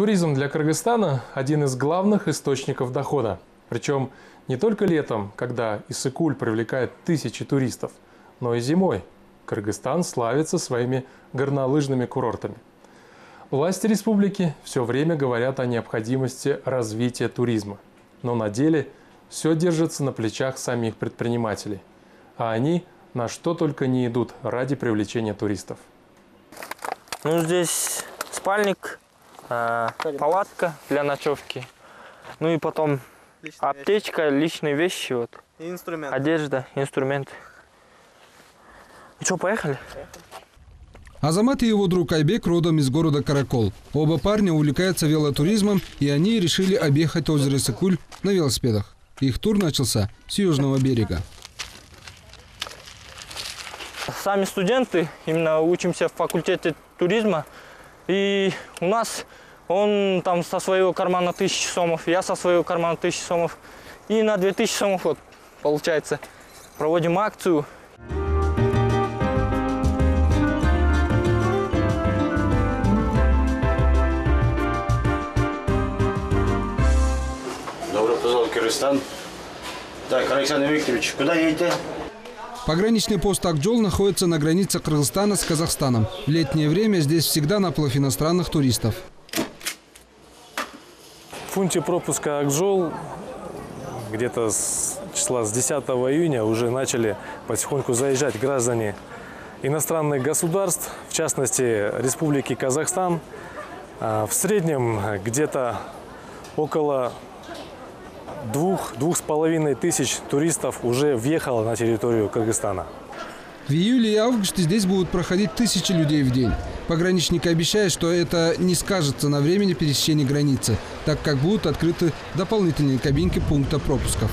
Туризм для Кыргызстана – один из главных источников дохода. Причем не только летом, когда Иссык-Куль привлекает тысячи туристов, но и зимой. Кыргызстан славится своими горнолыжными курортами. Власти республики все время говорят о необходимости развития туризма. Но на деле все держится на плечах самих предпринимателей. А они на что только не идут ради привлечения туристов. Ну, здесь спальник, палатка для ночевки. Ну и потом аптечка, личные вещи, вот. Инструмент. Одежда, инструменты. Ну что, поехали? Азамат и его друг Айбек родом из города Каракол. Оба парня увлекаются велотуризмом, и они решили объехать озеро Иссык-Куль на велосипедах. Их тур начался с южного берега. Сами студенты, именно учимся в факультете туризма. И у нас он там со своего кармана 1000 сомов, я со своего кармана 1000 сомов. И на 2000 сомов, вот, получается, проводим акцию. Добро пожаловать в Кыргызстан. Так, Александр Викторович, куда едете? Пограничный пост Акджол находится на границе Кыргызстана с Казахстаном. В летнее время здесь всегда наплыв иностранных туристов. В пункте пропуска Акджол где-то с 10 июня уже начали потихоньку заезжать граждане иностранных государств, в частности Республики Казахстан. В среднем где-то около 2–2,5 тысяч туристов уже въехало на территорию Кыргызстана. В июле и августе здесь будут проходить тысячи людей в день. Пограничники обещают, что это не скажется на времени пересечения границы, так как будут открыты дополнительные кабинки пункта пропусков.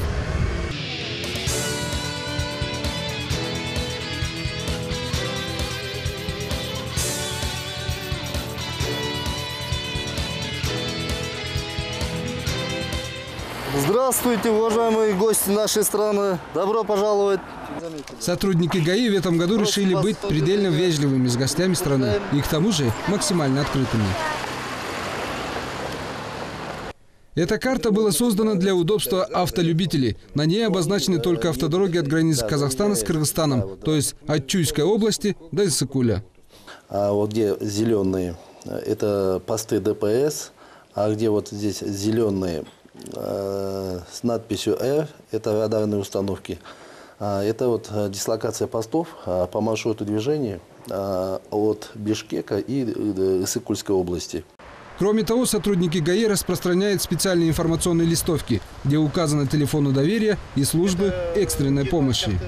Здравствуйте, уважаемые гости нашей страны. Добро пожаловать. Сотрудники ГАИ в этом году решили быть предельно вежливыми с гостями страны и к тому же максимально открытыми. Эта карта была создана для удобства автолюбителей. На ней обозначены только автодороги от границы Казахстана с Кыргызстаном, то есть от Чуйской области до Иссык-Куля. А вот где зеленые, это посты ДПС, а где вот здесь зеленые с надписью «Р», это радарные установки. Это вот дислокация постов по маршруту движения от Бишкека и Иссык-Кульской области. Кроме того, сотрудники ГАИ распространяют специальные информационные листовки, где указаны телефоны доверия и службы экстренной помощи.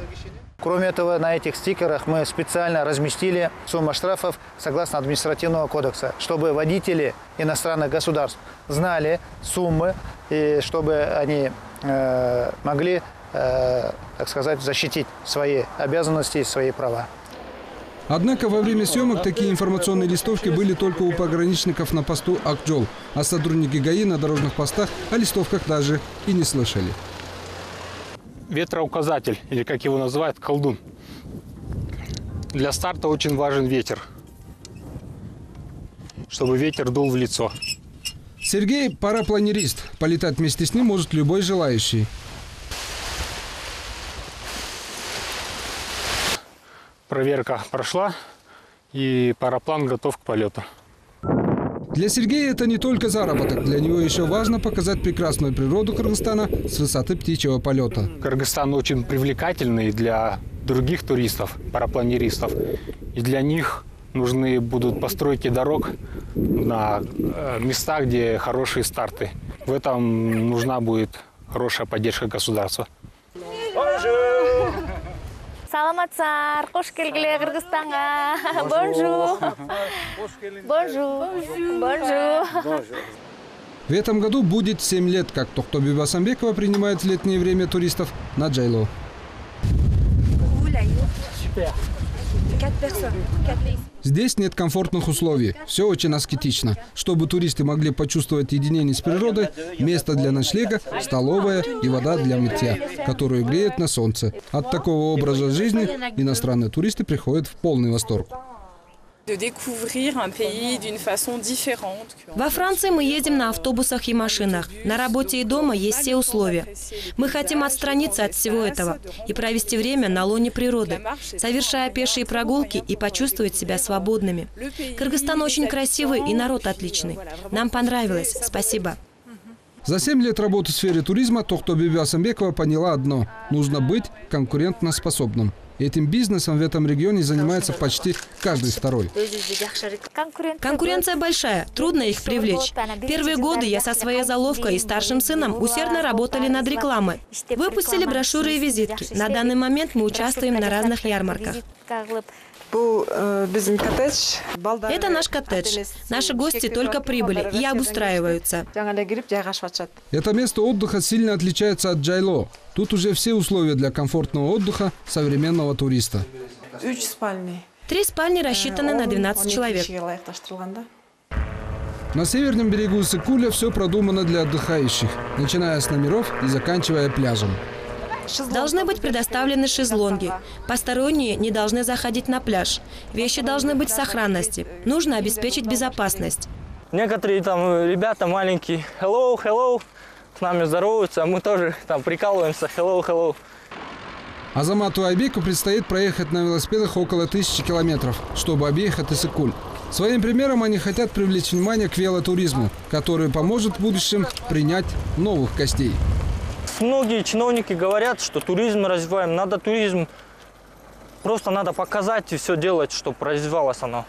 Кроме этого, на этих стикерах мы специально разместили сумму штрафов согласно административного кодекса, чтобы водители иностранных государств знали суммы, и чтобы они могли, так сказать, защитить свои обязанности и свои права. Однако во время съемок такие информационные листовки были только у пограничников на посту Акджол, а сотрудники ГАИ на дорожных постах о листовках даже и не слышали. Ветроуказатель, или как его называют, колдун. Для старта очень важен ветер, чтобы ветер дул в лицо. Сергей – парапланерист. Полетать вместе с ним может любой желающий. Проверка прошла, и параплан готов к полету. Для Сергея это не только заработок. Для него еще важно показать прекрасную природу Кыргызстана с высоты птичьего полета. Кыргызстан очень привлекательный для других туристов, парапланеристов. И для них нужны будут постройки дорог на местах, где хорошие старты. В этом нужна будет хорошая поддержка государства. Саламатсыздар, кош келгиле Кыргызстанга. Бонжур. Бонжур. В этом году будет 7 лет, как Тохтоби Басамбекова принимает в летнее время туристов на Джайло. Здесь нет комфортных условий, все очень аскетично. Чтобы туристы могли почувствовать единение с природой, место для ночлега, столовая и вода для мытья, которую греют на солнце. От такого образа жизни иностранные туристы приходят в полный восторг. Во Франции мы едем на автобусах и машинах. На работе и дома есть все условия. Мы хотим отстраниться от всего этого и провести время на лоне природы, совершая пешие прогулки и почувствовать себя свободными. Кыргызстан очень красивый и народ отличный. Нам понравилось. Спасибо. За 7 лет работы в сфере туризма Тохтобеби Асамбекова поняла одно – нужно быть конкурентоспособным. Этим бизнесом в этом регионе занимается почти каждый второй. Конкуренция большая, трудно их привлечь. Первые годы я со своей заловкой и старшим сыном усердно работали над рекламой. Выпустили брошюры и визитки. На данный момент мы участвуем на разных ярмарках. Это наш коттедж. Наши гости только прибыли и обустраиваются. Это место отдыха сильно отличается от Джайло. Тут уже все условия для комфортного отдыха современного туриста. 3 спальни рассчитаны на 12 человек. На северном берегу Иссык-Куля все продумано для отдыхающих, начиная с номеров и заканчивая пляжем. Должны быть предоставлены шезлонги. Посторонние не должны заходить на пляж. Вещи должны быть в сохранности. Нужно обеспечить безопасность. Некоторые там ребята маленькие, hello, hello, с нами здороваются, а мы тоже там прикалываемся, hello, hello. Азамату Айбеку предстоит проехать на велосипедах около 1000 километров, чтобы объехать Иссык-Куль. Своим примером они хотят привлечь внимание к велотуризму, который поможет в будущем принять новых гостей. Многие чиновники говорят, что туризм развиваем, надо туризм, просто надо показать и все делать, чтобы развивалось оно.